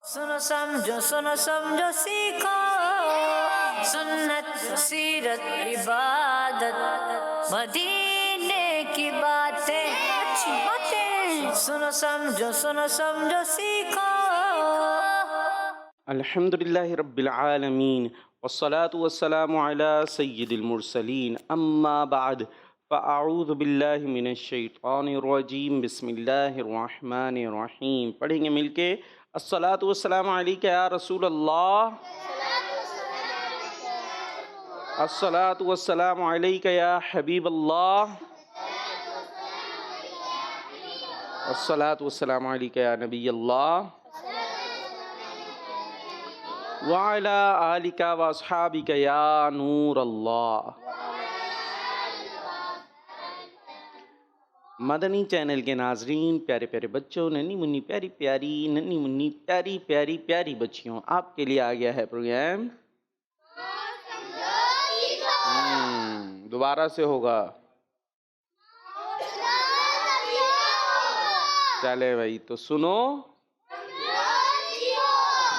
सुनो समझो सीखो सुन्नत सीरत इबादत मदीने की बातें अच्छी बातें सुनो समझो सीखो। अल्हम्दुलिल्लाहि रब्बिल आलमीन वस्सलातु वस्सलामु अला सय्यिदिल मुरसलीन अम्मा बाद फ़अऊज़ु बिल्लाहि मिनश शैतानिर रजीम बिस्मिल्लाहिर रहमानिर रहीम। पढ़ेंगे मिलके अस्सलातु वस्सलामु अलैका या रसूल अल्लाह, अस्सलातु वस्सलामु अलैका या हबीब अल्लाह, अस्सलातु वस्सलामु अलैका या नबी अल्लाह व अला आलिका व अस्हाबिका या नूर अल्लाह। मदनी चैनल के नाजरीन, प्यारे प्यारे बच्चों, नन्ही मुन्नी प्यारी प्यारी, नन्ही मुन्नी प्यारी प्यारी प्यारी बच्चियों, आपके लिए आ गया है प्रोग्राम। दोबारा से होगा। चले भाई, तो सुनो।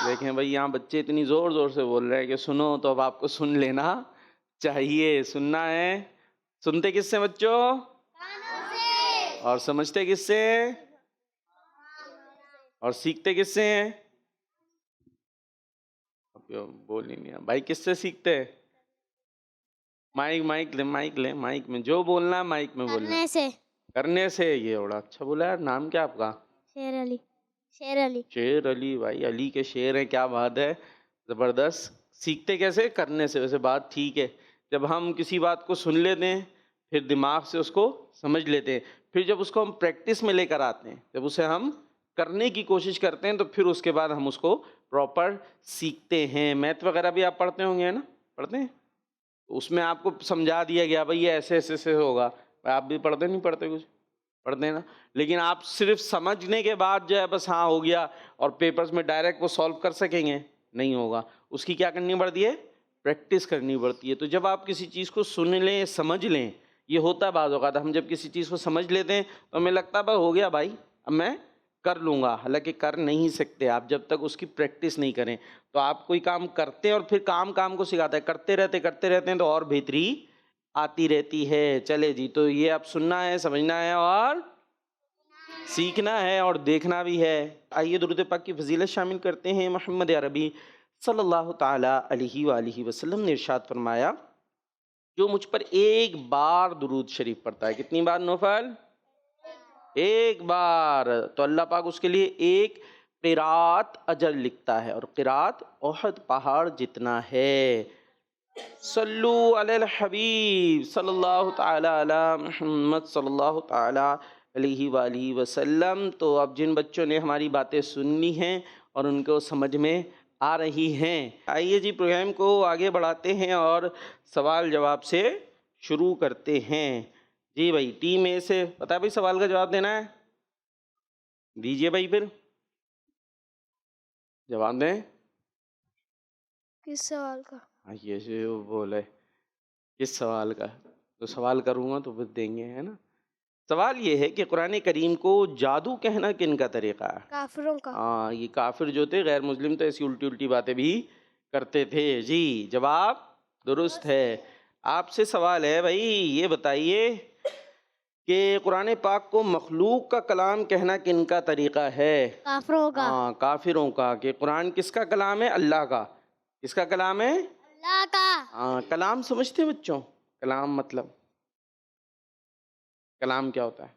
देखें भाई, यहाँ बच्चे इतनी जोर जोर से बोल रहे हैं कि सुनो, तो अब आपको सुन लेना चाहिए। सुनना है। सुनते किससे बच्चों? और समझते किससे? और सीखते किससे हैं? बोल ही नहीं भाई, किससे सीखते हैं? माइक ले माइक में जो बोलना है माइक में बोलना। करने से। ये बड़ा अच्छा बोला यार। नाम क्या आपका? शेर अली भाई, अली के शेर हैं, क्या बात है, ज़बरदस्त। सीखते कैसे? करने से। वैसे बात ठीक है, जब हम किसी बात को सुन लेते हैं फिर दिमाग से उसको समझ लेते हैं, फिर जब उसको हम प्रैक्टिस में लेकर आते हैं, जब उसे हम करने की कोशिश करते हैं, तो फिर उसके बाद हम उसको प्रॉपर सीखते हैं। मैथ वगैरह भी आप पढ़ते होंगे, है ना? पढ़ते हैं। तो उसमें आपको समझा दिया गया भाई ये ऐसे ऐसे से होगा। आप भी पढ़ते नहीं पढ़ते? कुछ पढ़ते हैं ना। लेकिन आप सिर्फ समझने के बाद जो है बस हाँ हो गया और पेपर्स में डायरेक्ट वो सॉल्व कर सकेंगे? नहीं होगा। उसकी क्या करनी पड़ती है? प्रैक्टिस करनी पड़ती है। तो जब आप किसी चीज़ को सुन लें, समझ लें, ये होता है बाज़ औक़ात हम जब किसी चीज़ को समझ लेते हैं तो हमें लगता है बस हो गया भाई, अब मैं कर लूँगा। हालांकि कर नहीं सकते आप जब तक उसकी प्रैक्टिस नहीं करें। तो आप कोई काम करते हैं और फिर काम को सिखाता है, करते रहते हैं तो और बेहतरी आती रहती है। चले जी, तो ये आप सुनना है, समझना है और सीखना है और देखना भी है। आइए दुरूद पाक की फजीलत शामिल करते हैं। मोहम्मद अरबी सल्लल्लाहु ताला अलैहि वसल्लम ने इरशाद फरमाया, जो मुझ पर एक बार दुरूद शरीफ पढ़ता है। कितनी बार नौफल? एक बार। तो अल्लाह पाक उसके लिए एक क़िरात अजर लिखता है, और क़िरात ओहद पहाड़ जितना है। सल्लु अलल हबीब सल्लल्लाहु ताला अला मुहम्मद सल्लल्लाहु ताला अलैहि वसल्लम। तो अब जिन बच्चों ने हमारी बातें सुननी हैं और उनको समझ में आ रही हैं, आइए जी प्रोग्राम को आगे बढ़ाते हैं और सवाल जवाब से शुरू करते हैं। जी भाई, टीम ए से पता है भाई सवाल का जवाब देना है? दीजिए भाई, फिर जवाब दें। किस सवाल का? हाँ, ये जो बोले किस सवाल का, तो सवाल करूँगा तो फिर देंगे, है ना। सवाल ये है कि कुरान करीम को जादू कहना किन का तरीक़ा है? काफिरों का। हाँ, ये काफिर जो थे, गैर मुस्लिम, तो ऐसी उल्टी उल्टी बातें भी करते थे। जी, जवाब दुरुस्त है। आपसे सवाल है भाई, ये बताइए कि कुरान पाक को मखलूक का कलाम कहना किन का तरीक़ा है? काफिरों का। हाँ, काफिरों का। कि कुरान किसका कलाम है? अल्लाह का। किसका कलाम है? अल्लाह का। हाँ, कलाम समझते हैं बच्चों? कलाम मतलब, कलाम क्या होता है?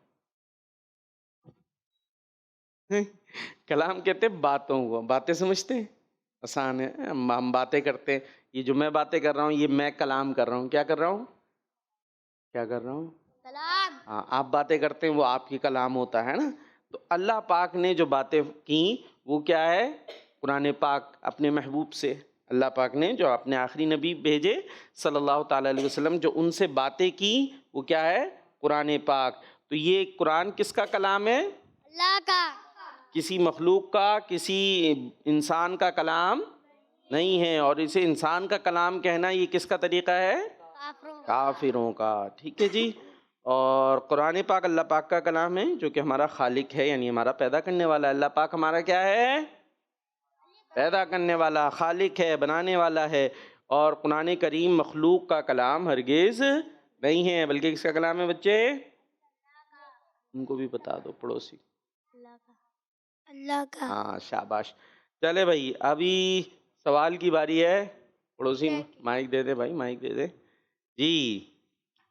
कलाम कहते हैं बातों को। बातें समझते हैं? आसान है, हम बातें करते हैं। ये जो मैं बातें कर रहा हूँ, ये मैं कलाम कर रहा हूँ। क्या कर रहा हूँ? क्या कर रहा हूँ? कलाम। हाँ, आप बातें करते हैं, वो आपकी कलाम होता है ना। तो अल्लाह पाक ने जो बातें की वो क्या है? कुरान पाक अपने महबूब से, अल्लाह पाक ने जो अपने आखिरी नबी भेजे सल्लल्लाहु ताला अलैहि वसल्लम, जो उनसे बातें की वो क्या है? कुरान पाक। तो ये कुरान किसका कलाम है? अल्लाह का। किसी मखलूक का, किसी इंसान का कलाम नहीं है। और इसे इंसान का कलाम कहना ये किसका तरीक़ा है? काफिरों का। ठीक है जी। और कुरान पाक अल्लाह पाक का कलाम है, जो कि हमारा खालिक है, यानी हमारा पैदा करने वाला। अल्लाह पाक हमारा क्या है? पैदा करने वाला, खालिक है, बनाने वाला है। और कुरान करीम मखलूक का कलाम हरगिज़ नहीं है, बल्कि किसका कलाम है बच्चे? उनको भी बता दो, पड़ोसी। अल्लाह का। हाँ शाबाश। चले भाई, अभी सवाल की बारी है। पड़ोसी माइक दे दे भाई, माइक दे दे जी।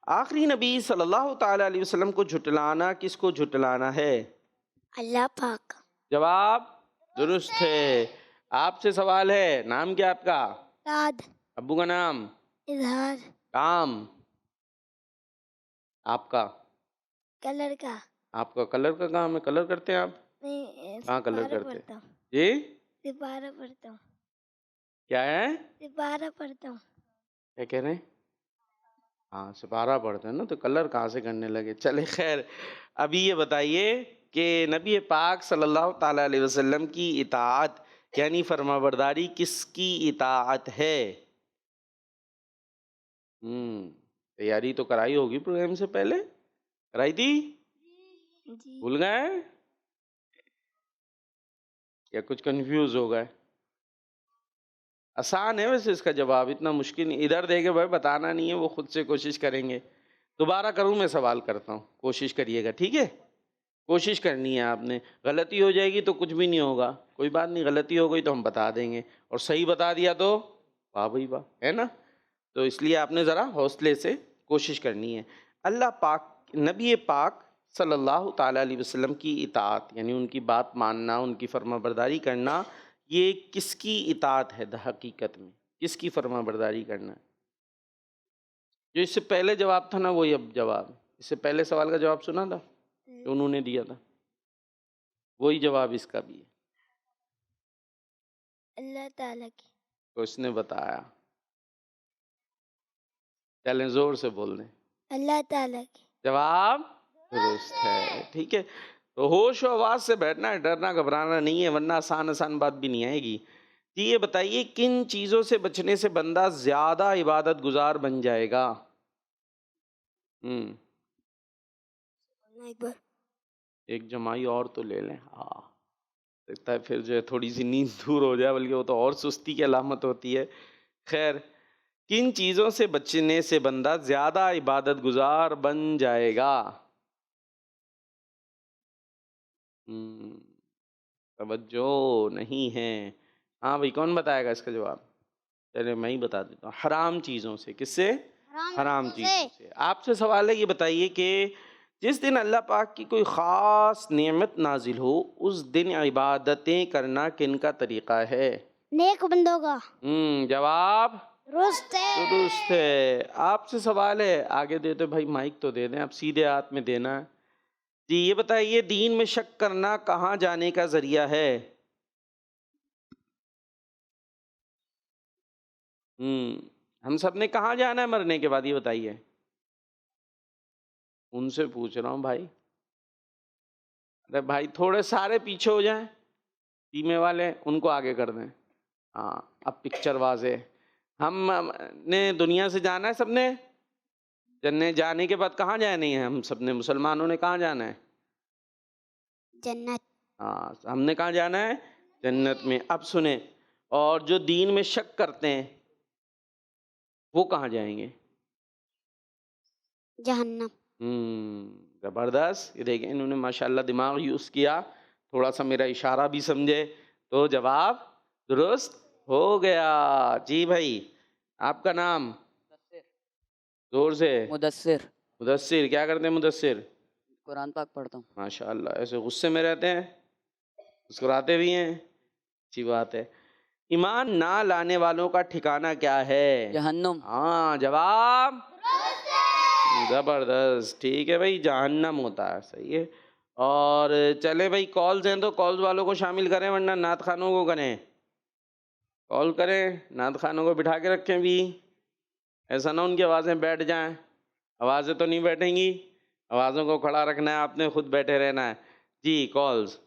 आखिरी नबी सल्लल्लाहु ताला अलैहि वसल्लम को झुटलाना किसको झुटलाना है? अल्लाह पाक। जवाब दुरुस्त है। आपसे सवाल है, नाम क्या आपका? दाद। अब्बू का नाम? इजहार। काम? आपका? कलर का। आपका कलर का काम है, कलर करते हैं आप? नहीं, कहाँ कलर सिपारा करते पढ़ता हूँ। हैं जी? सिपारा पढ़ता हूँ। क्या है? सिपारा पढ़ता हूँ। क्या कह रहे हैं? हाँ सिपारा पढ़ते हैं ना, तो कलर कहाँ से करने लगे। चले खैर, अभी ये बताइए कि नबी पाक सल्लल्लाहु ताला अलैहि वसल्लम की इताअत यानी फरमाबरदारी किसकी इताअत है? तैयारी तो कराई होगी प्रोग्राम से पहले, कराई थी? जी। भूल गए या कुछ कंफ्यूज हो गए? आसान है वैसे इसका जवाब, इतना मुश्किल नहीं। इधर देखे भाई, बताना नहीं है, वो खुद से कोशिश करेंगे। दोबारा करूं मैं सवाल करता हूँ, कोशिश करिएगा, ठीक है? कोशिश करनी है आपने, गलती हो जाएगी तो कुछ भी नहीं होगा, कोई बात नहीं, गलती हो गई तो हम बता देंगे, और सही बता दिया तो वाह भाई वाह, है ना? तो इसलिए आपने ज़रा हौसले से कोशिश करनी है। अल्लाह पाक, नबी पाक सल्लल्लाहु ताला अलैहि वसल्लम की इताअत यानी उनकी बात मानना, उनकी फरमाबरदारी करना, ये किसकी इताअत है? हकीकत में किसकी फरमाबरदारी करना? जो इससे पहले जवाब था ना, वही अब जवाब, इससे पहले सवाल का जवाब सुना था जो उन्होंने दिया था, वही जवाब इसका भी है। अल्लाह ताला की। तो इसने बताया, चलें जोर से बोल दें, अल्लाह ताला की। जवाब दुरुस्त है, ठीक है? तो होश और आवाज से बैठना है, डरना घबराना नहीं है, वरना आसान आसान बात भी नहीं आएगी। जी ये बताइए, किन चीज़ों से बचने से बंदा ज़्यादा इबादत गुजार बन जाएगा? एक बार। एक जमाई और तो ले लें, हाँ लगता है फिर जो है थोड़ी सी नींद दूर हो जाए, बल्कि वो तो और सुस्ती की अलामत होती है। खैर, किन चीज़ों से बचने से बंदा ज़्यादा इबादत गुजार बन जाएगा? तवज्जो नहीं है। हाँ भाई, कौन बताएगा इसका जवाब? चलिए मैं ही बता देता हूँ, हराम चीज़ों से। किससे? हराम चीज़ों से। आपसे सवाल है, ये बताइए कि जिस दिन अल्लाह पाक की कोई ख़ास नेमत नाजिल हो, उस दिन इबादतें करना किन का तरीक़ा है? नेक बंदों का। जवाब दुरुस्त है। दुरुस्त है। आपसे सवाल है, आगे दे दो भाई, माइक तो दे दें, आप सीधे हाथ में देना है जी। ये बताइए, दीन में शक करना कहाँ जाने का ज़रिया है? हम सब ने कहाँ जाना है मरने के बाद, ये बताइए। उनसे पूछ रहा हूँ भाई। अरे भाई थोड़े सारे पीछे हो जाएं, धीमे वाले उनको आगे कर दें। हाँ अब पिक्चर वाजे। हम ने दुनिया से जाना है सबने, जन्ने जाने के बाद कहाँ जाना है? हम सबने मुसलमानों ने कहाँ जाना है? जन्नत। हाँ हमने कहाँ जाना है? जन्नत में। अब सुने, और जो दीन में शक करते हैं वो कहाँ जाएंगे? जहन्नम। ज़बरदस्त। ये देखें, इन्होंने माशाल्लाह दिमाग यूज़ किया, थोड़ा सा मेरा इशारा भी समझे, तो जवाब दुरुस्त हो गया। जी भाई, आपका नाम? जोर से। मुदस्सिर। मुदस्सिर। क्या करते हैं मुदस्सिर? कुरान पाक पढ़ता हूँ। माशाल्लाह, ऐसे गुस्से में रहते हैं, मुस्कुराते भी हैं, अच्छी बात है। ईमान ना लाने वालों का ठिकाना क्या है? जहन्नुम। हाँ जवाब जबरदस्त, ठीक है भाई, जहन्नम होता है, सही है। और चले भाई, कॉल्स हैं तो कॉल्स वालों को शामिल करें, वरना नात खानों को करें। कॉल करें, नात खानों को बिठा के रखें भी, ऐसा ना उनकी आवाज़ें बैठ जाएं। आवाज़ें तो नहीं बैठेंगी, आवाज़ों को खड़ा रखना है, आपने खुद बैठे रहना है जी। कॉल्स।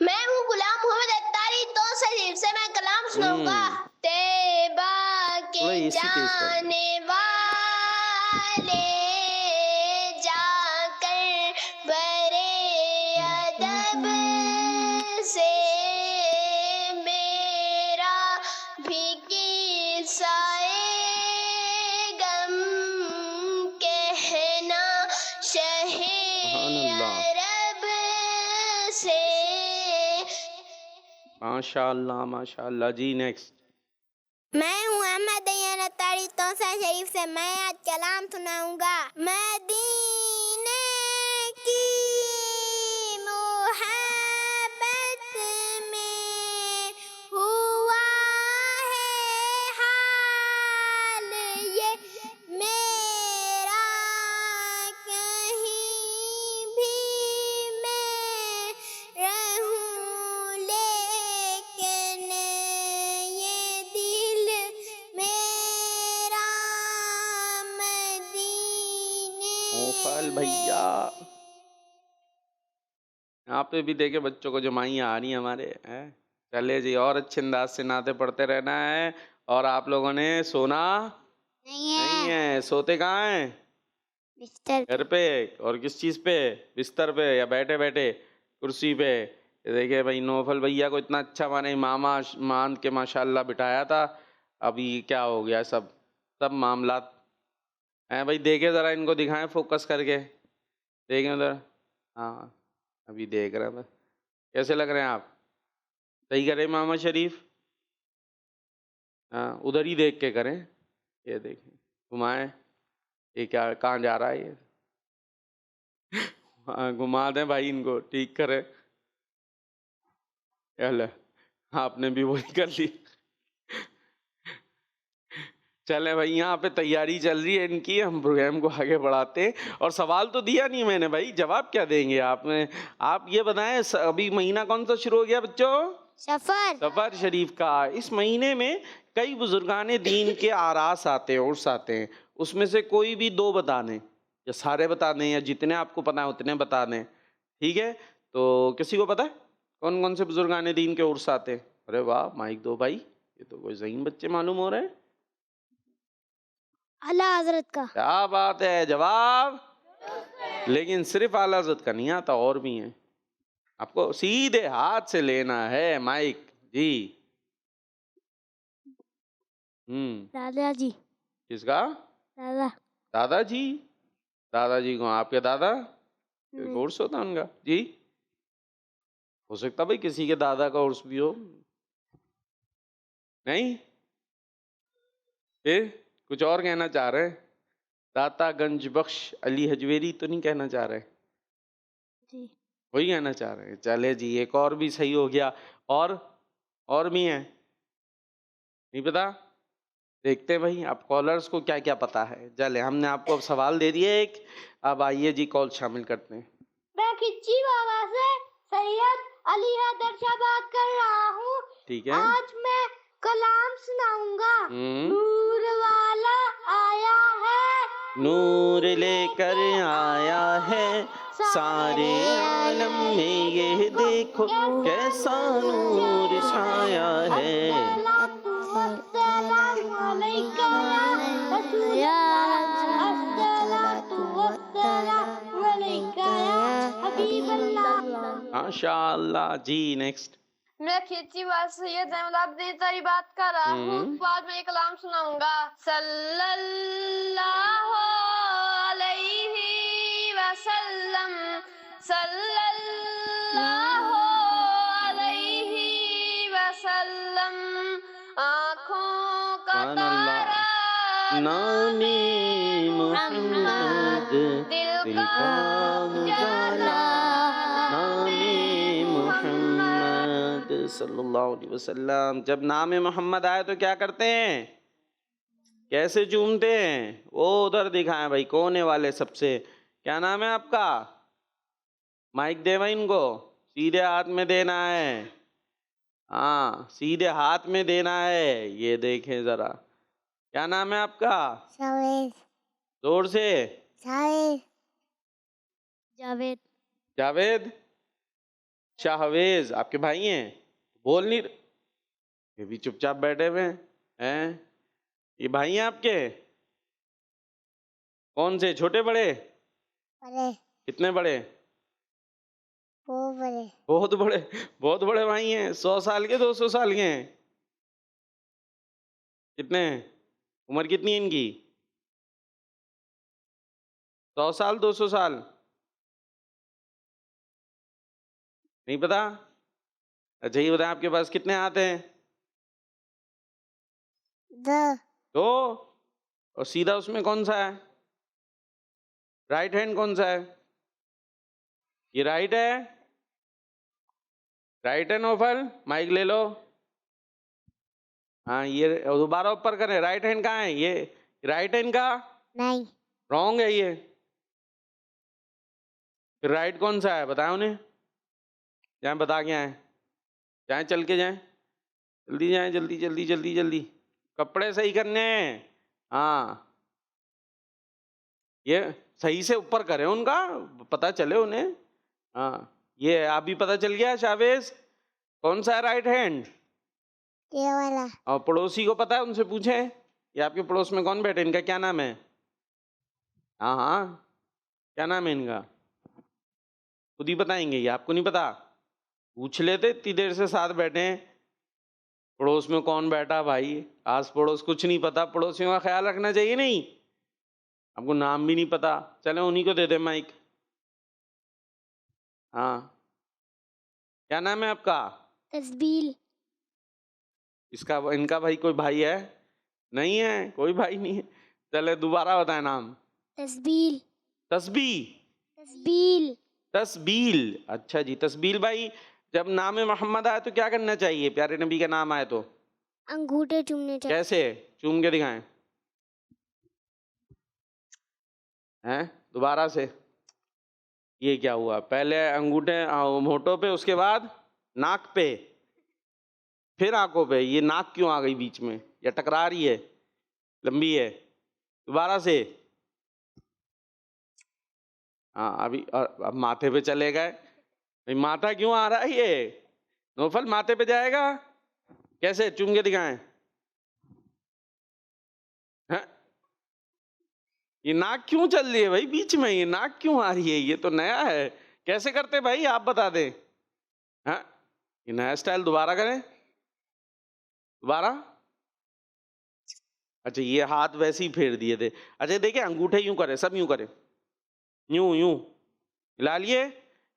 मैं हूँ गुलाम मोहम्मद अत्तारी, तो शरीफ से मैं कलाम सुनाऊंगा। तैबा के जाने वाले जाकर बड़े अदब से माशाल्लाह माशाल्लाह। जी नेक्स्ट। मैं हूँ अहमद अय्यर अत्तारी तौसा शरीफ से। मैं आज कलाम सुनाऊंगा। मदीने की मोहब्बत में हुआ है हाल ये मेरा, कहीं भी मैं रहूं लेकिन ये दिल मेरा मदीने नौफल भैया, यहाँ पे भी देखे बच्चों को जमाइयाँ आ रही हैं हमारे हैं। चले जी, और अच्छे अंदाज से नाते पढ़ते रहना है। और आप लोगों ने सोना नहीं नहीं है है। सोते कहाँ हैं? बिस्तर घर पे। और किस चीज़ पे? बिस्तर पे या बैठे बैठे कुर्सी पे? ये देखिए भाई, नौफल भैया को इतना अच्छा माने मामा मान के माशाल्लाह बिठाया था, अभी क्या हो गया? सब सब मामलात हैं भाई। देखे ज़रा, इनको दिखाएं फोकस करके, देखें उधर। हाँ अभी देख रहे हैं मैं। कैसे लग रहे हैं आप? सही करें मामा शरीफ? हाँ उधर ही देख के करें। ये देखें, घुमाएं। ये क्या, कहाँ जा रहा है ये? हाँ घुमा दें भाई, इनको ठीक करें। चल आपने भी वही कर ली। चले भाई, यहाँ पे तैयारी चल रही है इनकी, हम प्रोग्राम को आगे बढ़ाते हैं। और सवाल तो दिया नहीं मैंने भाई, जवाब क्या देंगे आपने? आप ये बताएं, अभी महीना कौन सा शुरू हो गया बच्चों? सफर सफर शरीफ का। इस महीने में कई बुजुर्गाने दीन के आरास आते हैं, उर्स आते हैं। उसमें से कोई भी दो बता दें, या सारे बता दें, या जितने आपको पता है उतने बता दें, ठीक है? तो किसी को पता है कौन कौन से बुजुर्गाने दीन के उर्स आते हैं? अरे वाह, माइक दो भाई, ये तो कोई ज़हीन बच्चे मालूम हो रहे हैं। आला हजरत का। क्या बात है, जवाब। लेकिन सिर्फ आला हज़रत का नहीं आता, और भी हैं। आपको सीधे हाथ से लेना है माइक जी। दादाजी। किसका? दादा दादाजी? दादाजी को आपके दादा नहीं। कोर्स होता है उनका जी? हो सकता भाई किसी के दादा का उर्स भी हो। नहीं? फिर कुछ और कहना चाह रहे हैं? दाता गंज बख्श अली हजवेरी तो नहीं कहना चाह रहे? जी वही कहना चाह रहे हैं। चले जी, एक और भी सही हो गया। और भी हैं? नहीं पता? देखते हैं भाई आप कॉलर्स को क्या क्या पता है। चले, हमने आपको अब सवाल दे दिए एक, अब आइए जी कॉल शामिल करते हैं। मैं खिच्ची बाबा से सैयद अली हैदर शाह बात कर रहा हूँ। ठीक है। आज मैं कलाम सुनाऊंगा। हम्म। नूर वाला आया है, नूर लेकर आया है सारे आलम में, ये देखो कैसा नूर छाया है। माशाअल्लाह जी। नेक्स्ट। मैं खिच्ची बात सैयद अहमद अब्दी तारी बात कर रहा हूँ। बाद में एक कलाम सुनाऊंगा। सल्लल्लाहु अलैहि वसल्लम, सल्लल्लाहु अलैहि वसल्लम, आँखों का तारा नामे मोहम्मद, दिल का उजाला नामे मोहम्मद सल्लल्लाहु अलैहि वसल्लम। जब नाम मोहम्मद आए तो क्या करते हैं? कैसे चूमते हैं? वो उधर दिखाएं भाई, कोने वाले सबसे। क्या नाम है आपका? माइक दे भाई इनको, सीधे हाथ में देना है। हाँ सीधे हाथ में देना है। ये देखें जरा, क्या नाम है आपका? जावेद। जोर से। जावेद। जावेद। शाहवेज आपके भाई हैं? बोल नहीं रहे, ये भी चुपचाप बैठे हुए हैं। ये भाई हैं आपके? कौन से, छोटे बड़े? बड़े। कितने बड़े? वो बड़े। बहुत बड़े। बहुत बड़े भाई हैं। 100 साल के, 200 साल के हैं? कितने? उम्र कितनी है इनकी? 100 साल, 200 साल? नहीं पता? अच्छा ये बताएं आपके पास कितने हाथ हैं? 2 2। और सीधा उसमें कौन सा है? राइट हैंड कौन सा है? ये राइट है? राइट है नौफल? माइक ले लो। हाँ ये दोबारा ऊपर करें। राइट हैंड कहाँ है? ये राइट हैंड का नहीं, रॉन्ग है ये। फिर राइट कौन सा है बताएं उन्हें। जाए बता के आए, जाए चल के जाए, जल्दी जाए, जल्दी जल्दी जल्दी जल्दी। कपड़े सही करने हैं। हाँ ये सही से ऊपर करें, उनका पता चले उन्हें। हाँ ये आप भी पता चल गया शावेज कौन सा है राइट हैंड? ये वाला। और पड़ोसी को पता है, उनसे पूछें ये आपके पड़ोस में कौन बैठे, इनका क्या नाम है? हाँ हाँ क्या नाम है इनका? खुद ही बताएंगे, ये आपको नहीं पता? पूछ लेते, इतनी देर से साथ बैठे हैं। पड़ोस में कौन बैठा भाई, आस पड़ोस कुछ नहीं पता, पड़ोसियों का ख्याल रखना चाहिए नहीं? आपको नाम भी नहीं पता, चले उन्हीं को दे दे माइक। हाँ क्या नाम है आपका? तस्बील। इसका इनका भाई कोई भाई है? नहीं है, कोई भाई नहीं है। चले दोबारा बताएं नाम। तस्बील। तस्बी। तस्बील। तस्बील। अच्छा जी तस्बील भाई, जब नाम मोहम्मद आए तो क्या करना चाहिए? प्यारे नबी का नाम आए तो अंगूठे चूमने चाहिए। कैसे? चूम के दिखाएं। हैं दोबारा से। ये क्या हुआ? पहले अंगूठे होठों पे, उसके बाद नाक पे, फिर आंखों पे। ये नाक क्यों आ गई बीच में? या टकरा रही है? लंबी है? दोबारा से। हाँ अभी अब माथे पे चले गए। भाई माथा क्यों आ रहा है ये? नौफल माथे पे जाएगा कैसे? चूम के दिखाएं। हैं? ये नाक क्यों चल रही है भाई बीच में? ये नाक क्यों आ रही है? ये तो नया है, कैसे करते भाई आप बता दें। हाँ ये नया स्टाइल, दोबारा करें, दोबारा। अच्छा ये हाथ वैसे ही फेर दिए थे। अच्छा देखिए अंगूठे यूं करें, सब यूं करें, यूं यूं हिला लिए,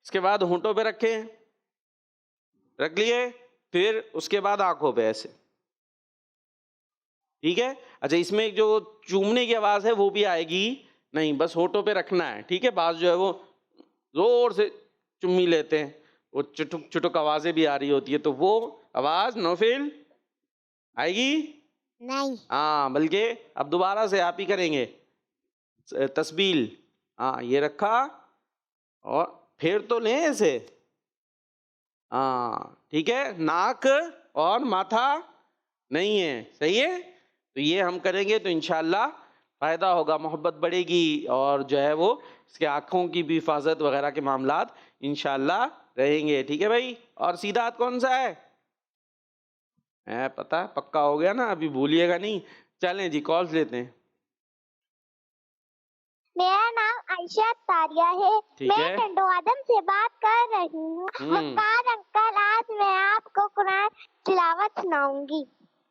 इसके बाद होंठों पे रखे, रख लिए, फिर उसके बाद आंखों पे ऐसे, ठीक है। अच्छा इसमें जो चूमने की आवाज है वो भी आएगी नहीं, बस होठों पे रखना है, ठीक है। बाज जो है वो जोर से चुम्मी लेते हैं, वो चुटुक चुटुक आवाजें भी आ रही होती है, तो वो आवाज नौफिल आएगी नहीं। हाँ। बल्कि अब दोबारा से आप ही करेंगे। तस्बील। हाँ ये रखा और फिर तो लें ऐसे। हाँ ठीक है, नाक और माथा नहीं है, सही है। तो ये हम करेंगे तो इंशाल्लाह फायदा होगा, मोहब्बत बढ़ेगी, और जो है वो इसके आँखों की भी हिफाजत वगैरह के मामलात इंशाल्लाह रहेंगे, ठीक है भाई। और सीधा हाथ कौन सा है? पता है, पक्का हो गया ना, अभी भूलिएगा नहीं। चलें जी कॉल्स लेते हैं। मेरा नाम आयशा तारिया है। ठीक मैं है। टंडो आदम से बात कर रही हूँ। वकार अंकल, आज मैं आपको कुरान तिलावत सुनाऊंगी।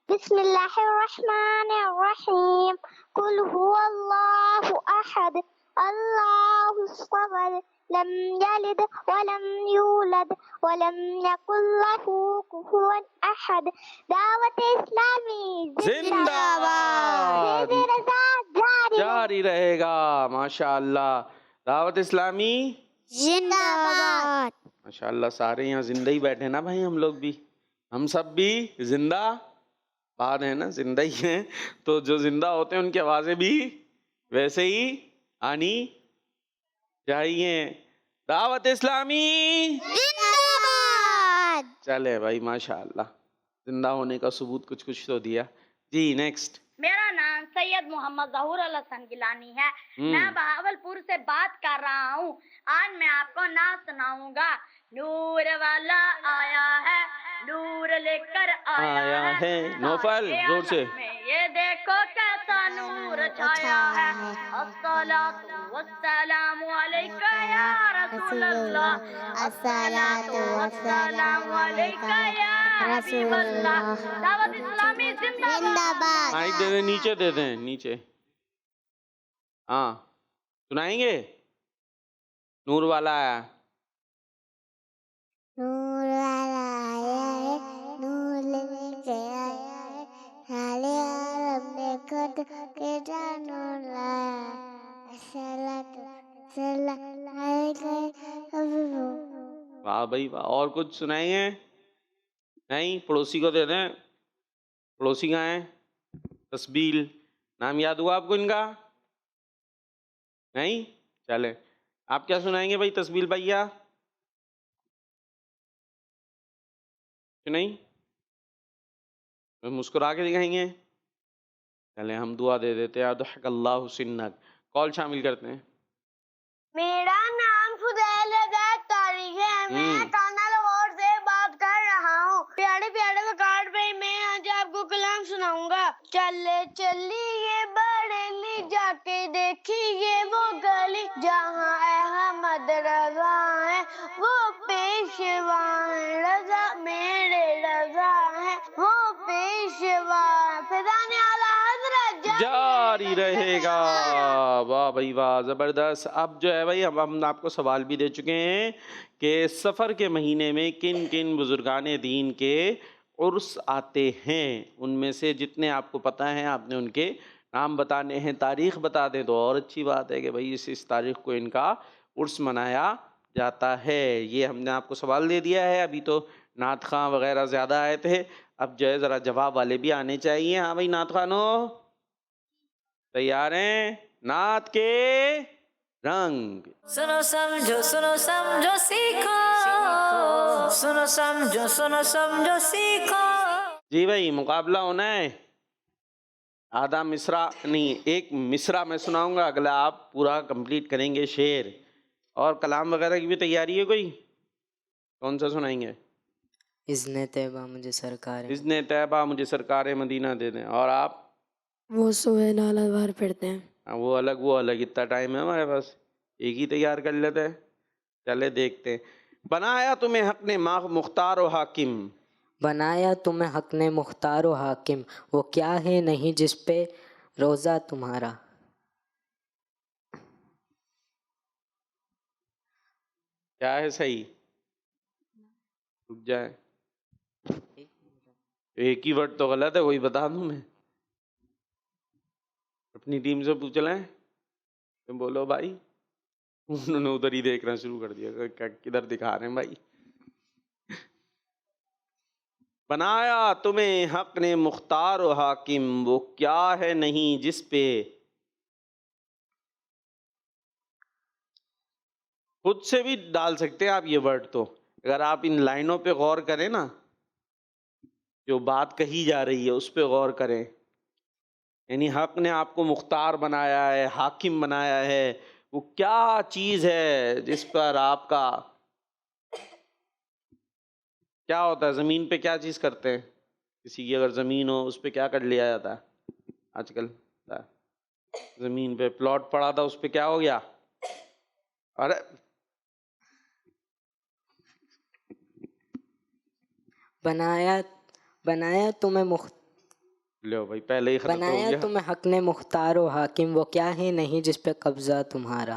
बिस्मिल्लाहिर्रहमानिर्रहीम। कुल हुवल्लाहु अहद, अल्लाहु समद, लम यलिद वलम यूलद वलम यकुल लहू कुफुवन अहद। दावत इस्लामी जिंदाबाद। जारी रहेगा माशाअल्लाह। दावत इस्लामी जिंदाबाद। माशाअल्लाह। सारे यहाँ जिंदा ही बैठे ना भाई, हम लोग भी, हम सब भी जिंदा बाद है ना, जिंदा ही हैं। तो जो जिंदा होते हैं उनकी आवाजें भी वैसे ही आनी चाहिए। दावत इस्लामी जिंदाबाद। चले भाई माशाअल्लाह, जिंदा होने का सबूत कुछ कुछ तो दिया जी। नेक्स्ट। मेरा नाम सैयद मोहम्मद जहूर अल हसन गिलानी है। मैं बहावलपुर से बात कर रहा हूँ। आज मैं आपको नात सुनाऊंगा। नूर वाला आया है, नूर लेकर आया है। नौफल जोर से। ये देखो कैसा नूर छाया है। अस्सलातु वस्सलामु अलैका या रसूल अल्लाह, अस्सलातु वस्सलामु अलैका या हबीब अल्लाह। दावत इस्लामी जिंदाबाद। माइक दे दे, नीचे दे दें, नीचे। हाँ सुनाएंगे। नूर वाला आया, नूर वाला आया के जानू लाया अस्सलातु सलाम। वाह भाई वाह। और कुछ सुनाइए? नहीं, पड़ोसी को दे दें। पड़ोसी कहाँ है? तस्बील, नाम याद हुआ आपको इनका? नहीं, चले आप क्या सुनाएंगे भाई तस्बील भैया? नहीं, मुस्कुरा के दिखाएंगे? चले हम दुआ दे देते हैं। अल्लाह सिन्नक। कॉल शामिल करते हैं। मेरा नाम फुदैल तारिक है। मैं काना लाहौर से बात कर रहा हूँ। प्यारे प्यारे वकार भाई, मैं आज आपको कलाम सुनाऊंगा। चले चलिए बरेली, जाके देखिए वो गली, जहाँ अहमद रजा है वो पेशवा है। रजा मेरे रजा है वो पेशवा। फिजाने आला हज़रत जारी रहेगा। वाह भाई वाह, ज़बरदस्त। अब जो है भाई, अब हम आपको सवाल भी दे चुके हैं कि सफ़र के महीने में किन किन बुजुर्गाने दीन के उर्स आते हैं। उनमें से जितने आपको पता है आपने उनके नाम बताने हैं। तारीख़ बता दें तो और अच्छी बात है कि भाई इस तारीख़ को इनका उर्स मनाया जाता है। ये हमने आपको सवाल दे दिया है। अभी तो नात खां वगैरह ज़्यादा आए थे, अब जो है ज़रा जवाब वाले भी आने चाहिए। हाँ भाई नात खानो तैयार हैं? नात के रंग। सुनो समझो सीखो, सुनो समझो सीखो। जी भाई, मुकाबला होना है। आधा मिसरा नहीं, एक मिसरा मैं सुनाऊंगा, अगला आप पूरा कंप्लीट करेंगे शेर। और कलाम वगैरह की भी तैयारी है कोई? कौन सा सुनाएंगे? इज़्ने तैबा मुझे सरकार इज़्ने तैबा मुझे सरकार मदीना दे दें। और आप? वो सुबह नाला बार पढ़ते हैं। हाँ, वो अलग। इतना टाइम है हमारे पास, एक ही तैयार कर लेते हैं। चले देखते हैं। बनाया तुम्हें हक ने मुख्तार व हाकिम, बनाया तुम्हें हक ने मुख्तार व हाकिम, वो क्या है नहीं जिस पे रोज़ा तुम्हारा। क्या है सही? रुक जाए, एक ही वर्ड तो गलत है, वही बता दूं मैं। अपनी टीम से पूछ लें, तुम बोलो भाई। उन्होंने उधर ही देखना शुरू कर दिया, किधर दिखा रहे हैं भाई। बनाया तुम्हें हक ने मुख्तार व हाकिम, वो क्या है नहीं जिस पे। खुद से भी डाल सकते हैं आप ये वर्ड। तो अगर आप इन लाइनों पे गौर करें ना, जो बात कही जा रही है उस पे गौर करें। यानी हक ने आपको मुख्तार बनाया है, हाकिम बनाया है, वो क्या चीज है जिस पर आपका क्या होता है? जमीन पे क्या चीज करते हैं? किसी की अगर जमीन हो उस पे क्या कर लिया जाता है आजकल? जमीन पे प्लॉट पड़ा था, उस पे क्या हो गया? अरे बनाया तुम्हें लो भाई, पहले ही खत्म हो बनाया गया। तुम्हें हक ने मुख्तार व हाकिम, वो क्या है नहीं जिस पे कब्जा तुम्हारा।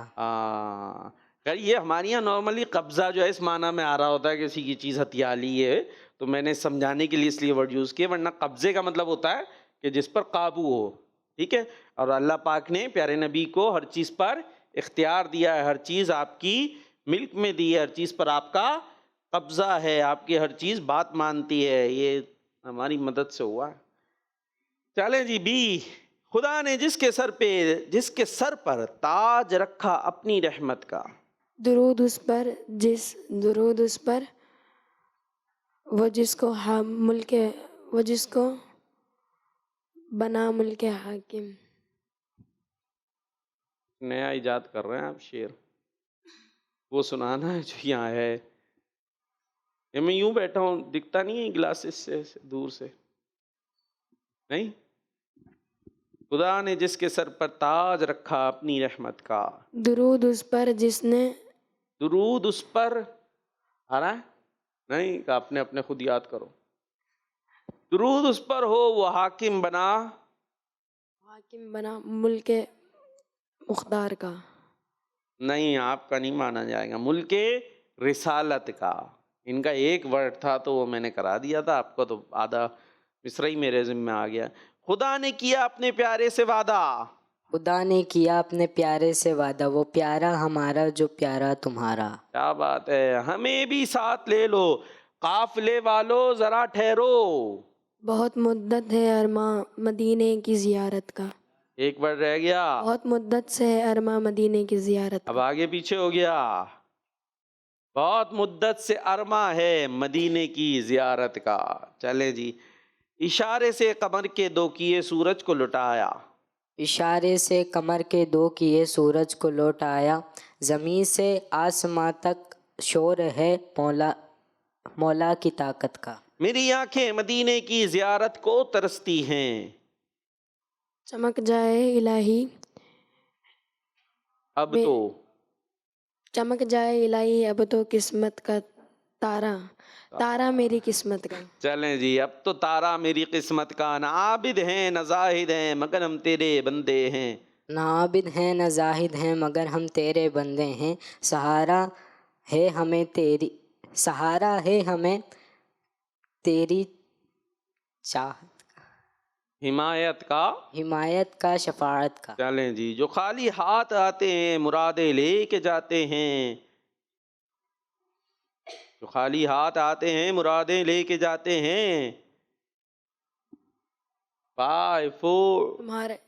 यार ये हमारे यहाँ नॉर्मली कब्जा जो है इस माना में आ रहा होता है, किसी की चीज़ हथिया ली है, तो मैंने समझाने के लिए इसलिए वर्ड यूज़ किया। वरना कब्जे का मतलब होता है कि जिस पर काबू हो, ठीक है। और अल्लाह पाक ने प्यारे नबी को हर चीज़ पर इख्तियार दिया है, हर चीज़ आपकी मिल्क में दी है, हर चीज़ पर आपका कब्जा है, आपकी हर चीज़ बात मानती है। ये हमारी मदद से हुआ। चले जी बी। खुदा ने जिसके सर पर ताज रखा अपनी रहमत का, दुरूद उस पर वो जिसको बना मुल्के हाकिम। नया इजाद कर रहे हैं आप शेर, वो सुनाना है जो यहाँ है। ये मैं यूं बैठा हूँ, दिखता नहीं है ग्लासेस से दूर से? नहीं। खुदा ने जिसके सर पर ताज रखा अपनी रहमत का, दुरूद उस पर जिसने, दुरूद उस पर आ रहा है नहीं, आपने अपने खुद याद करो। दुरूद उस पर हो वो हाकिम बना मुल्के मुख्तार का। नहीं, आपका नहीं माना जाएगा, मुल्के रिसालत का। इनका एक वर्ड था तो वो मैंने करा दिया था आपको, तो आधा मिसरा ही मेरे जिम्मे आ गया। खुदा ने किया अपने प्यारे से वादा, खुदा ने किया अपने प्यारे से वादा, वो प्यारा हमारा जो प्यारा तुम्हारा। क्या बात है। हमें भी साथ ले लो, काफिले वालों जरा ठहरो। बहुत मुद्दत है अरमा मदीने की जियारत का। एक बार रह गया। बहुत मुद्दत से है अरमा मदीने की जियारत अब का। आगे पीछे हो गया। बहुत मुद्दत से अरमा है मदीने की जियारत का। चले जी। इशारे से कमर के दो किए सूरज को लुटाया, इशारे से कमर के दो किए सूरज को लौट आया। ज़मीं से आसमां तक शोर है मौला मौला की ताकत का। मेरी आंखें मदीने की जियारत को तरसती हैं। चमक जाए इलाही अब मे- तो चमक जाए इलाही अब तो किस्मत का तारा, तारा मेरी किस्मत का। चलें जी। अब तो तारा मेरी किस्मत का, न आबिद हैं न जाहिद हैं मगर हम तेरे बंदे हैं। ना आबिद हैं न जाहिद हैं मगर हम तेरे बंदे हैं। सहारा है हमें तेरी, सहारा है हमें तेरी चाहत, हिमायत का शफाअत का। चलें जी। जो खाली हाथ आते हैं मुरादे लेके जाते हैं, जो खाली हाथ आते हैं मुरादें लेके जाते हैं। 5 4 तुम्हारे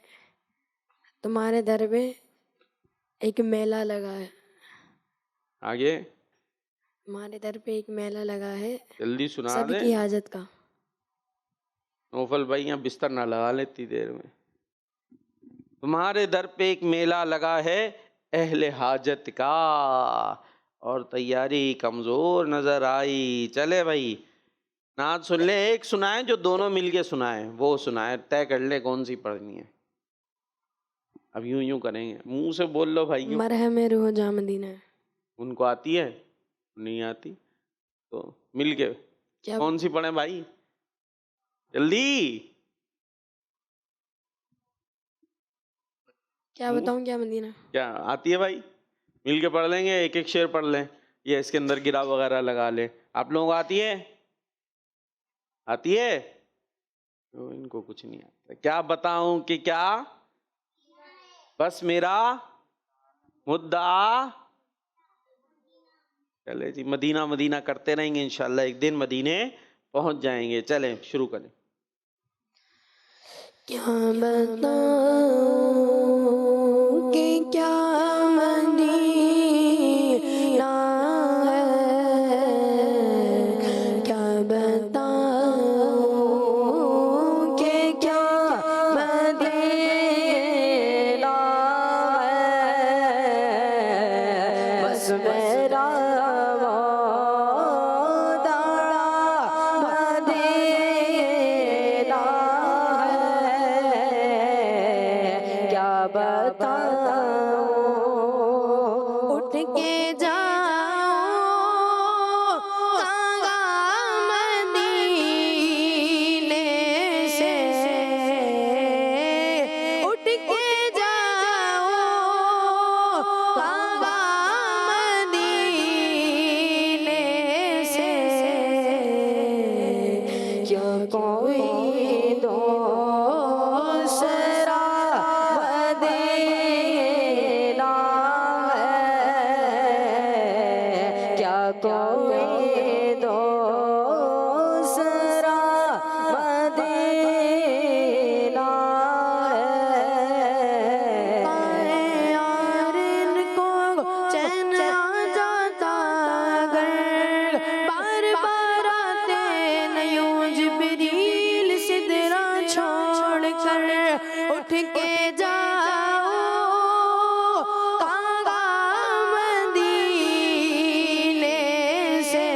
तुम्हारे दर पे एक मेला लगा है, आगे तुम्हारे दर पे एक मेला लगा है जल्दी सुना दे। सबकी हाजत का। नौफल भाई यहाँ बिस्तर ना लगा लेती देर में। तुम्हारे दर पे एक मेला लगा है अहले हाजत का, और तैयारी कमजोर नजर आई। चले भाई नात सुन ले। एक सुनाए जो दोनों मिलके सुनाए, वो सुनाए, तय कर ले कौन सी पढ़नी है। अब यूं यूं करेंगे, मुंह से बोल लो भाई। मरहम रूह जा मदीना। उनको आती है, नहीं आती तो मिलके क्या कौन सी पढ़े भाई, जल्दी। क्या बताऊं क्या मदीना? क्या आती है भाई? मिलके पढ़ लेंगे, एक एक शेर पढ़ लें, ये इसके अंदर गिरा वगैरह लगा ले। आप लोगों को आती है? आती है? तो इनको कुछ नहीं आता। क्या बताऊं कि क्या, बस मेरा मुद्दा। चले जी। मदीना मदीना करते रहेंगे इंशाल्लाह, एक दिन मदीने पहुंच जाएंगे। चलें शुरू करें। क्या बताऊं कि क्या मदीना है, क्या बताऊं कि क्या मदीना है, बस मेरा उठ के जाओ कागा मदीने से, उठ के जाओ कागा मदीने से, क्या कोई दूसरा मदीना है, क्या कोई दूसरा मदीना है। यार इनको चैन आ जाता अगर बार बार आते नहीं जिब्रील सिदरा छोड़ कर, उठ के जाओ कागा मदीने से,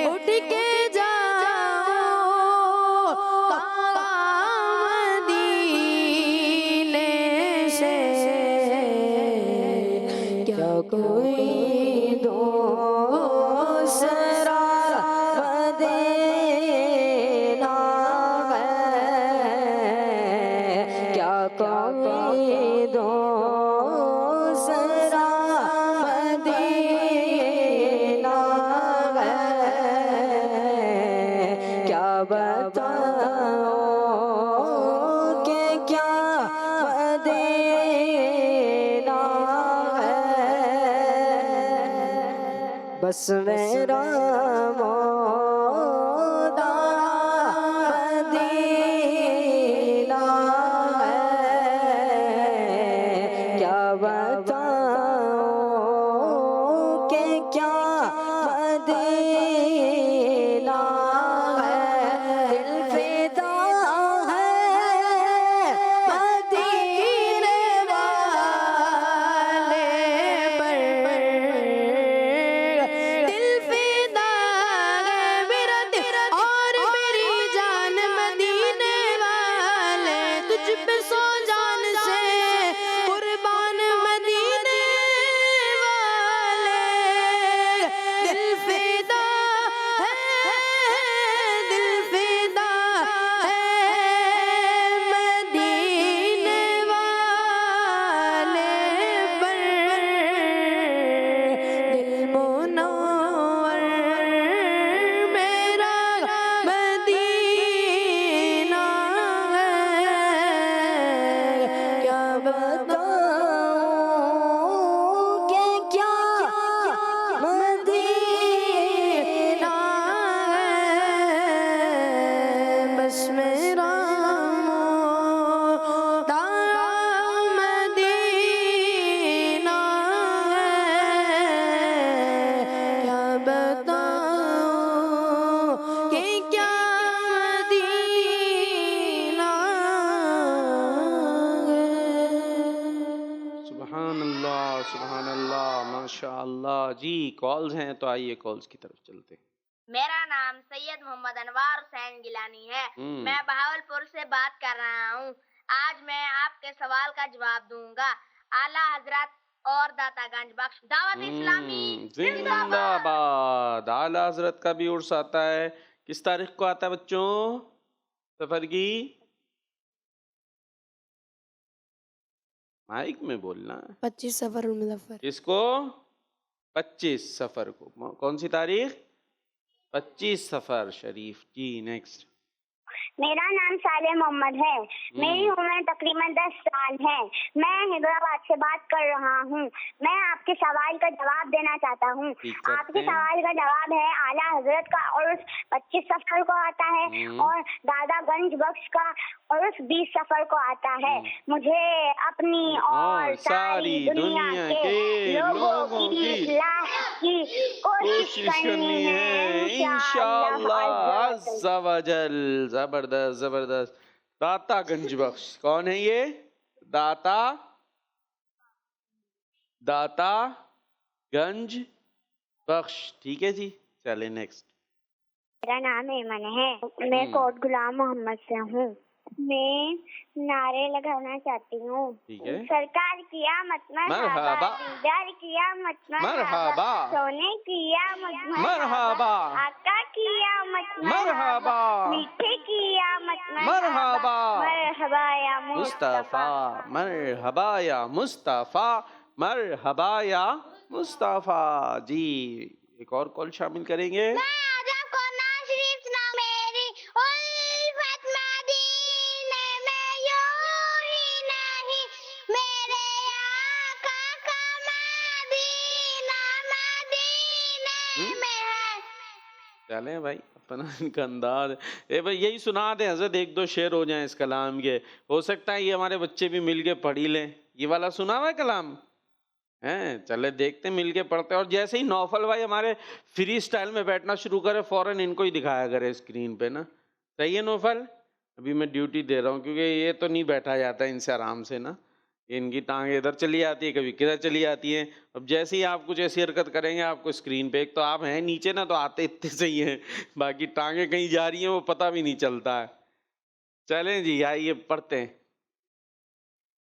उठ के जाओ कागा मदीने से, क्या कोई दूसरा मदीना है, क्या कोई दूसरा मदीना है, क्या बताऊं कि क्या मदीना है, बस मेरा मौला मदीना है। क्या बताऊं कि क्या मदीना है, दिल फिदा है मदीने वाले पर, दिल फिदा है मेरा दिल और मेरी जान मदीने वाले, तुझ पे सौ जान से कुर्बान मदीने वाले। दिल फिदा है, दिल फिदा है मदीने वाले पर, दिल मुनव्वर मेरा मदीना है। क्या बताऊं कि क्या मदीना है, बस मेरा मौला मदीना है। क्या बताऊं कि क्या मदीना है। सुभान अल्लाह, माशाअल्लाह जी। कॉल्स हैं तो आइए कॉल्स की तरफ चलते हैं। मेरा नाम सैयद मोहम्मद अनवार हुसैन गिलानी है। मैं बहावलपुर से बात कर रहा हूँ। आज मैं आपके सवाल का जवाब दूंगा। आला हजरत और दातागंज बख्श दावत इस्लामी जिंदाबाद। आला हजरत का भी उर्स आता है। किस तारीख को आता है बच्चों? सफर की माइक में बोलना। 25 सफर मुजफ्फर। किसको? 25 सफर को। कौन सी तारीख? 25 सफर शरीफ जी। नेक्स्ट। मेरा नाम साले मोहम्मद है। मेरी उम्र तकरीबन 10 साल है। मैं हैदराबाद से बात कर रहा हूँ। मैं आपके सवाल का जवाब देना चाहता हूँ। आपके सवाल का जवाब है आला हजरत का उर्स 25 सफर को आता है और दादागंज बख्श का उर्स 20 सफर को आता है। मुझे अपनी और सारी दुनिया के लोगों की इस्लाह की कोशिश करनी है इंशाअल्लाह अज़्ज़ा वजल। जबरदस्त जबरदस्त। दातागंज बख्श कौन है ये? दातागंज बख्श। ठीक है जी, चले नेक्स्ट। मेरा नाम ऐमन है। मैं कोट गुलाम मोहम्मद से हूँ। मैं नारे लगाना चाहती हूँ। सरकार कियामत मरहबा, दीदार कियामत मरहबा, सोने कियामत मरहबा, आका कियामत मरहबा, मीठे कियामत मरहबा, मरहबा या मुस्तफा, मरहबा या मुस्तफा, मरहबा या मुस्तफा जी। एक और कॉल शामिल करेंगे। चले भाई, अपना इनका अंदाज। भाई यही सुना दे हजरत, एक दो शेर हो जाएं इस कलाम के। हो सकता है ये हमारे बच्चे भी मिलके पढ़ ही लें। ये वाला सुना हुआ है कलाम हैं? चले देखते मिल के पढ़ते। और जैसे ही नौफल भाई हमारे फ्री स्टाइल में बैठना शुरू करे, फौरन इनको ही दिखाया करे स्क्रीन पे ना। सही है नौफल? अभी मैं ड्यूटी दे रहा हूँ क्योंकि ये तो नहीं बैठा जाता इनसे आराम से ना। इनकी टांगे इधर चली आती है, कभी किधर चली आती है। अब जैसे ही आप कुछ ऐसी हरकत करेंगे आपको स्क्रीन पे, एक तो आप हैं नीचे ना तो आते इतने सही हैं, बाकी टांगे कहीं जा रही हैं वो पता भी नहीं चलता है। चलें जी, आइए पढ़ते हैं।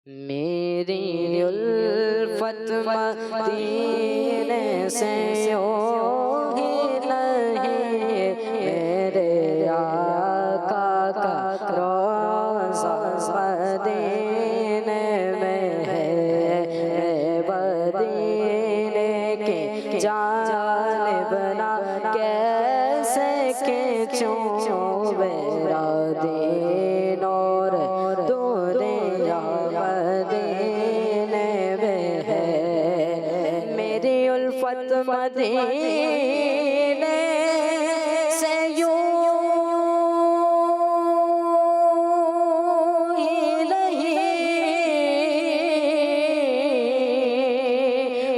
मेरी उल्फत मदीने से ओ ही नहीं, मेरे आका का रोज़ा मदीने में है, मदीने के जानिब ना कैसे के मेरा दीन और दुनिया मदीने में है, मेरी उल्फत मदीने से यूं ही नहीं,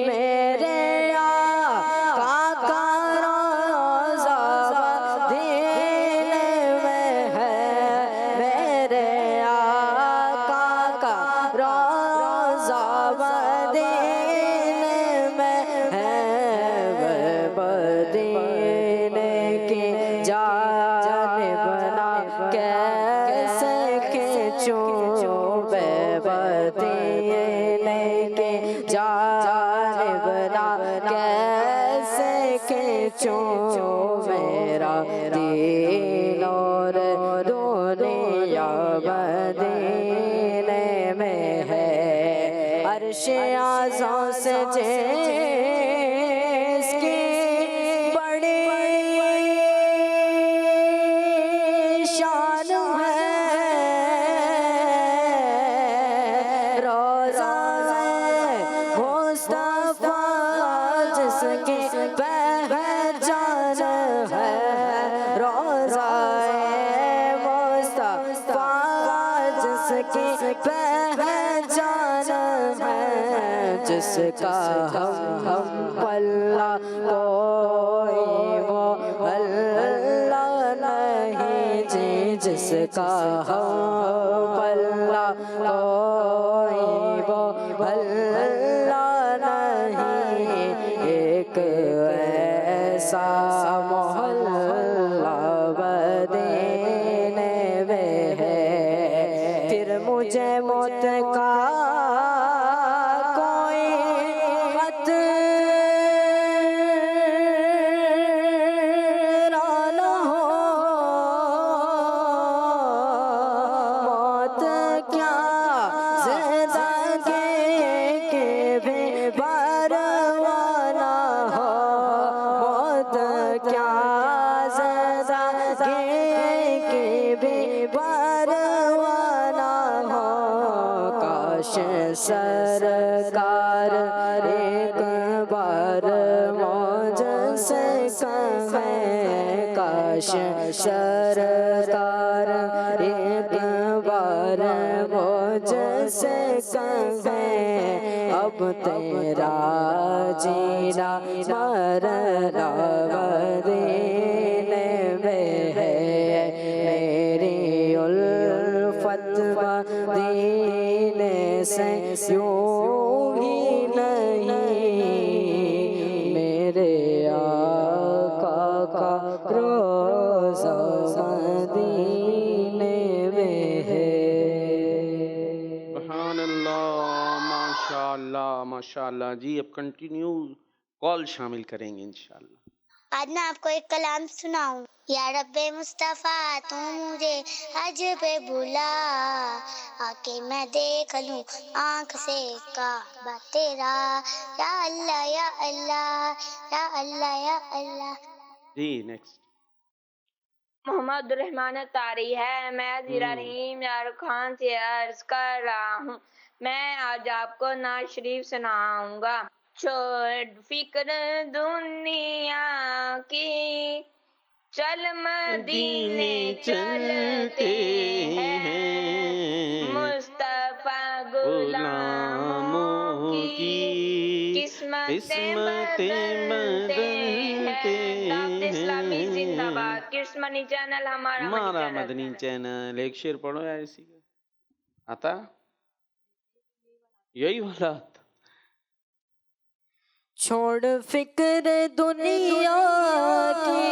मेरे आका का रोज़ा मदीने में है, मेरे आका का रोज़ा मदीने में है, मदीने की जानिब ना कैसे खींचूं, मदीने की जानिब ना कैसे खींचूं, मेरा दीन और दुनिया मदीने में है, अर्श आज़म से जिसकी बड़ी शान है, रोज़ा मुस्तफ़ा जिसकी पहचान है, रोज़ा मुस्तफ़ा जिसकी पहचान है, जिसका हम पल्ला कोई वो हल्ला नहीं जी, जिसका हम पल्ला कोई वो हल्ला नहीं, एक ऐसा मोहल्ला मदीने में है, फिर मुझे मौत का कोई खतरा न हो, मौत क्या ज़िंदगी के भी परवाह न हो, मौत क्या ज़िंदगी के भी परवाह न हो, काश सरकार एक बार मौज से कहें, काश सरकार एक बार मौज से कहें, अब तेरा जीना मरना मदीने में है, मेरी उल्फत मदीने से यूं ही नहीं, मेरे आका का रोज़ा मदीने में है। माशाअल्लाह माशाअल्लाह जी। अब कंटिन्यू कॉल शामिल करेंगे इंशाअल्लाह। आज मैं आपको एक कलाम सुनाऊं। या रब्बे मुस्तफ़ा तू मुझे हज पे बुला, आके मैं देख लूं आँख से काबा तेरा, या अल्लाह या अल्लाह या अल्लाह या अल्लाह। जी नेक्स्ट। मोहम्मद रहमान तारी है, मैं ज़ीरा रहीम यार खान से अर्ज कर रहा हूँ। मैं आज आपको नाज शरीफ सुनाऊंगा। छोड़ फिक्र दुनिया की, चल मदीने चलते हैं, मुस्तफा गुलामों की किस्मतें बदलते हैं। इस्लामी जिंदाबाद। किस्मनी चैनल हमारा मदनी चैनल। एक शेर पढ़ो यार इसी का, आता यही वाला आता। छोड़ फिक्र दुनिया की,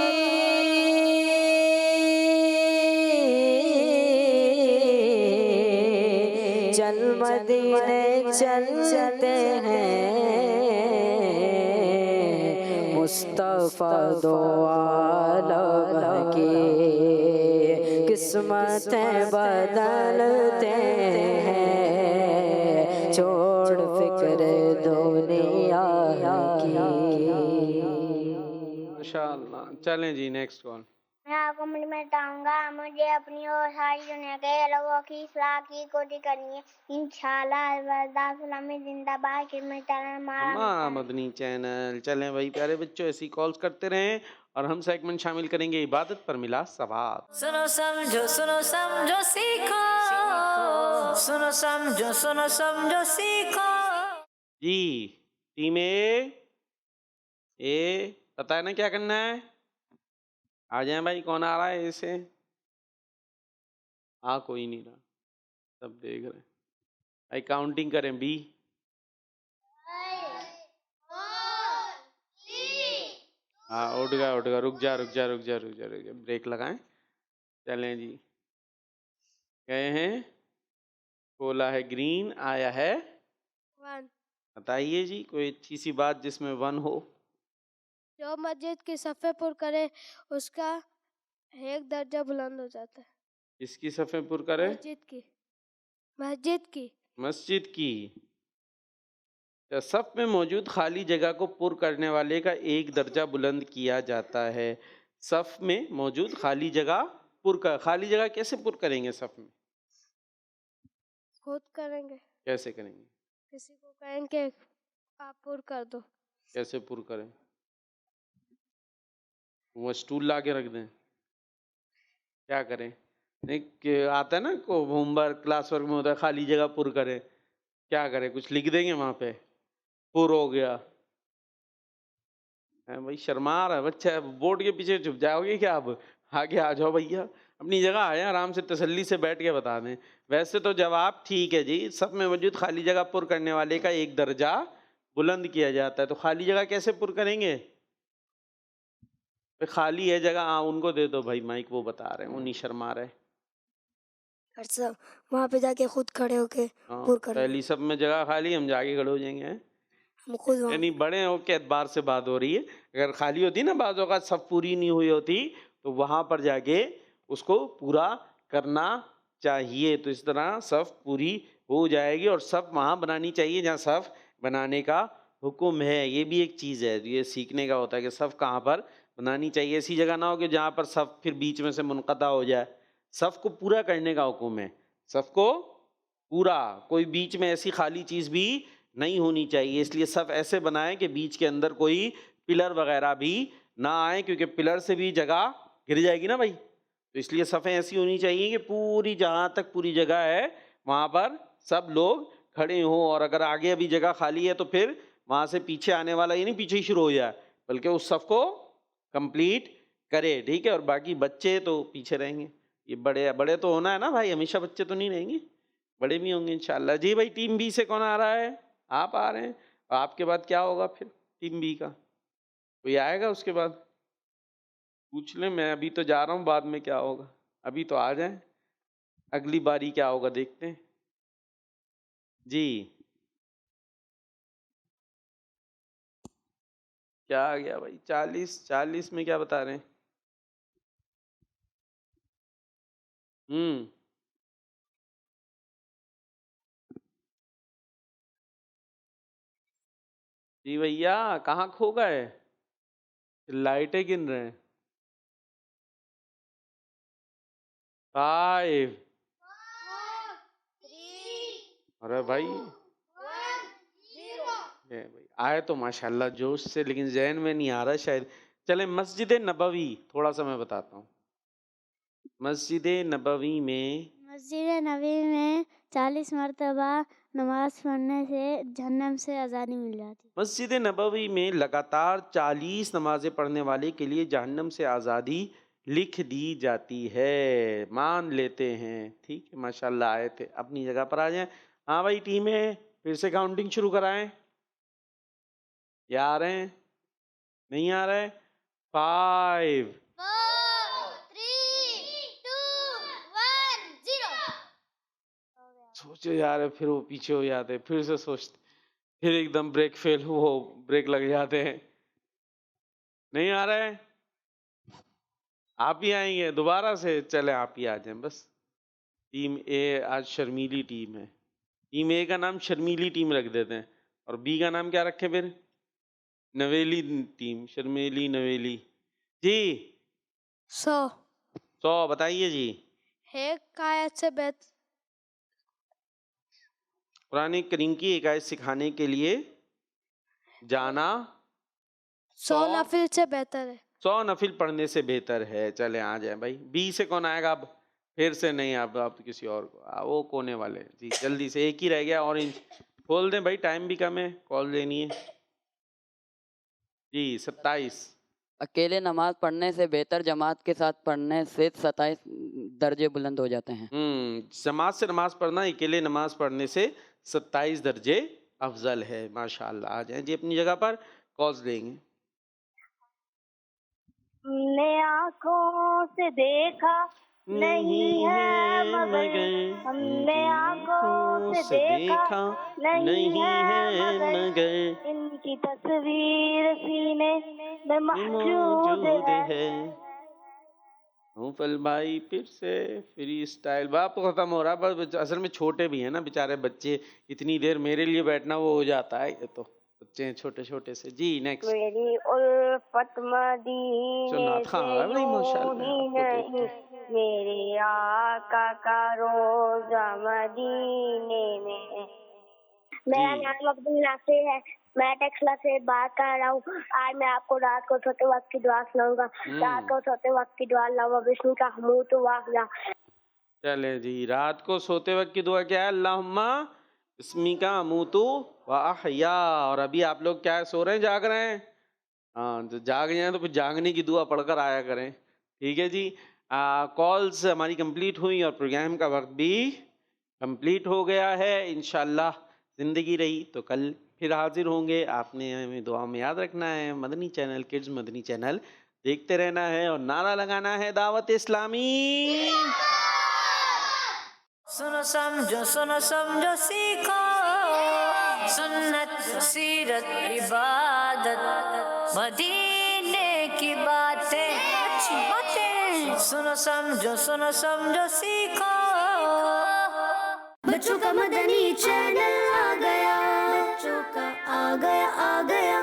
चल मदीने चलते हैं, मुस्तफा दो आलम की किस्मतें बदलते हैं, छोड़ फिक्र दुनिया की। माशाअल्लाह। चलें जी नेक्स्ट कॉल। मैं आपको उम्र में टाऊंगा। मुझे अपनी और सारी दुनिया के लोगों की सलाह की कोशिश करनी है इंशाल्लाह। में जिंदाबाद हमारा मदनी चैनल। चलें भाई प्यारे बच्चों, ऐसी कॉल्स करते रहें और हम सेगमेंट शामिल करेंगे इबादत पर मिला सवाब। सुनो समझो सीखो, सुनो समझो सीखो। जी टीम ए पता है ना क्या करना है? आ जाए भाई, कौन आ रहा है ऐसे? कोई नहीं रहा, सब देख रहे हैं भाई। काउंटिंग करें बी। उठ गया। रुक जा, ब्रेक लगाएं। चलें जी, गए हैं, बोला है ग्रीन, आया है 1। बताइए जी कोई अच्छी सी बात जिसमें 1 हो। जो मस्जिद की सफ़े पुर करे उसका एक दर्जा बुलंद हो जाता है। इसकी सफ़े पुर करे? मस्जिद की सफ़ में मौजूद खाली जगह को पुर करने वाले का एक दर्जा बुलंद किया जाता है। सफ़ में मौजूद खाली जगह खाली जगह कैसे पुर करेंगे? सफ़ में खुद करेंगे। कैसे करेंगे? किसी को कहेंगे आप पुर कर दो। कैसे पुर करें? वो स्टूल ला के रख दें? क्या करें? एक आता है ना को होमवर्क क्लास वर्क में होता है, खाली जगह पुर करें। क्या करें? कुछ लिख देंगे वहाँ पे, पुर हो गया। भाई शर्मा रहा है बच्चा, बोर्ड के पीछे छुप जाओगे क्या? अब आगे आ जाओ भैया, अपनी जगह आए, आराम से तसल्ली से बैठ के बता दें। वैसे तो जवाब ठीक है जी, सब में मौजूद खाली जगह पुर करने वाले का एक दर्जा बुलंद किया जाता है। तो खाली जगह कैसे पुर करेंगे? खाली है जगह, उनको दे दो भाई माइक, वो बता रहे हैं, वो नहीं शर्मा रहे। सब वहाँ पे जाके खुद खड़े होके पुर करना। पहली सब में जगह खाली, हम जाके खड़े हो जाएंगे। हम खुद यानी बड़े हो के एतबार से बात हो रही है। अगर खाली होती ना बाज़ औक़ात सब पूरी नहीं हुई होती, तो वहाँ पर जाके उसको पूरा करना चाहिए। तो इस तरह सफ़ पूरी हो जाएगी और सफ़ वहाँ बनानी चाहिए जहाँ सफ़ बनाने का हुक्म है। ये भी एक चीज़ है, ये सीखने का होता है कि सफ़ कहाँ पर बनानी चाहिए। ऐसी जगह ना हो कि जहाँ पर सफ़ फिर बीच में से मुनक़ता हो जाए। सफ़ को पूरा करने का हुक्म है, सफ़ को पूरा, कोई बीच में ऐसी खाली चीज़ भी नहीं होनी चाहिए। इसलिए सफ़ ऐसे बनाएं कि बीच के अंदर कोई पिलर वगैरह भी ना आए, क्योंकि पिलर से भी जगह गिर जाएगी ना भाई। तो इसलिए सफ़ें ऐसी होनी चाहिए कि पूरी जहाँ तक पूरी जगह है वहाँ पर सब लोग खड़े हों, और अगर आगे अभी जगह खाली है तो फिर वहाँ से पीछे आने वाला ये नहीं पीछे ही शुरू हो जाए, बल्कि उस सफ़ को कंप्लीट करे, ठीक है। और बाकी बच्चे तो पीछे रहेंगे। ये बड़े तो होना है ना भाई, हमेशा बच्चे तो नहीं रहेंगे, बड़े भी होंगे इंशाल्लाह। जी भाई टीम बी से कौन आ रहा है? आप आ रहे हैं। आपके बाद क्या होगा फिर? टीम बी का कोई आएगा उसके बाद? पूछ लें, मैं अभी तो जा रहा हूँ, बाद में क्या होगा। अभी तो आ जाए, अगली बारी क्या होगा देखते हैं जी। क्या आ गया भाई? 40 में क्या बता रहे हैं? जी भैया कहाँ खो गए? लाइटें गिन रहे हैं। 5 अरे भाई ये भाई आए तो माशाल्लाह जोश से, लेकिन जहन में नहीं आ रहा शायद। चले मस्जिद नबवी, थोड़ा सा मैं बताता हूँ। मस्जिद नबवी में 40 मरतबा नमाज पढ़ने से जहन्नम से आज़ादी मिल जाती है। मस्जिद नबवी में लगातार 40 नमाजें पढ़ने वाले के लिए जहन्नम से आज़ादी लिख दी जाती है। मान लेते हैं, ठीक है, माशाल्लाह आए थे, अपनी जगह पर आ जाएं। हाँ भाई टीम है, फिर से काउंटिंग शुरू कराएं। या आ रहे हैं? नहीं आ रहे? 5 4 3 2 1 0। सोचो यार, फिर वो पीछे हो जाते, फिर से सोचते, फिर एकदम ब्रेक लग जाते हैं। नहीं आ रहा है? आप ही आएंगे दोबारा से? चले आप ही आ जाएं बस। टीम ए आज शर्मीली टीम है। टीम ए का नाम शर्मीली टीम रख देते हैं, और बी का नाम क्या रखे फिर? नवेली टीम, शर्मीली नवेली। जी 100 100 बताइए जी। हिकायत से बेहतर, कुरान करीम की हिकायत सिखाने के लिए जाना 100 नफिल से बेहतर है। 100 नफिल पढ़ने से बेहतर है। चले आ जाए भाई। बी से कौन आएगा अब? फिर से नहीं, अब आप किसी और को। वो कोने वाले जी, जल्दी से, एक ही रह गया। ऑरेंज खोल दें भाई, टाइम भी कम है, कॉल लेनी है जी। 27। अकेले नमाज पढ़ने से बेहतर जमात के साथ पढ़ने से 27 दर्जे बुलंद हो जाते हैं। जमात से नमाज पढ़ना अकेले नमाज पढ़ने से 27 दर्जे अफजल है। माशाल्लाह। आ जाए जी अपनी जगह पर, कॉल्स लेंगे। हमने आँखों से देखा नहीं है मगर, हमने आँखों से देखा नहीं है मगर, इनकी तस्वीर सीने में मौजूद है। नौफल भाई फिर से फ्री स्टाइल। बाप खत्म हो रहा है, बस असल में छोटे भी हैं ना बेचारे बच्चे, इतनी देर मेरे लिए बैठना वो हो जाता है। ये तो बच्चे हैं छोटे छोटे से जी। नेक्स्ट। मेरी उल्फत मदीने से यूं ही नहीं, मेरे आका का रोजा मदीने में। मेरा नाम अब्दुल नासिर है, मैं टेक्सला से बात कर रहा हूँ। आज मैं आपको रात को सोते वक्त की दुआ सुनाऊंगा। रात को सोते वक्त की दुआ, अल्लाह बिस्मी का हमूत वाक़या। चले जी, रात को सोते वक्त की दुआ क्या है? अल्लाहुम्मा बिस्मी का अमूतु व अहया। और अभी आप लोग क्या है, सो रहे हैं, जाग रहे हैं? हाँ, तो जाग जाए तो फिर जागने की दुआ पढ़कर आया करें, ठीक है जी। कॉल्स हमारी कंप्लीट हुई और प्रोग्राम का वक्त भी कंप्लीट हो गया है। इंशाल्लाह ज़िंदगी रही तो कल फिर हाजिर होंगे। आपने हमें दुआ में याद रखना है, Madani channel kids Madani channel देखते रहना है और नारा लगाना है दावत इस्लामी। सुनो समझो सीखो, सुन्नत सीरत इबादत मदीने की बातें, अच्छी बातें। सुनो समझो सीखो। बच्चों का मदनी चैनल आ गया, बच्चों का आ गया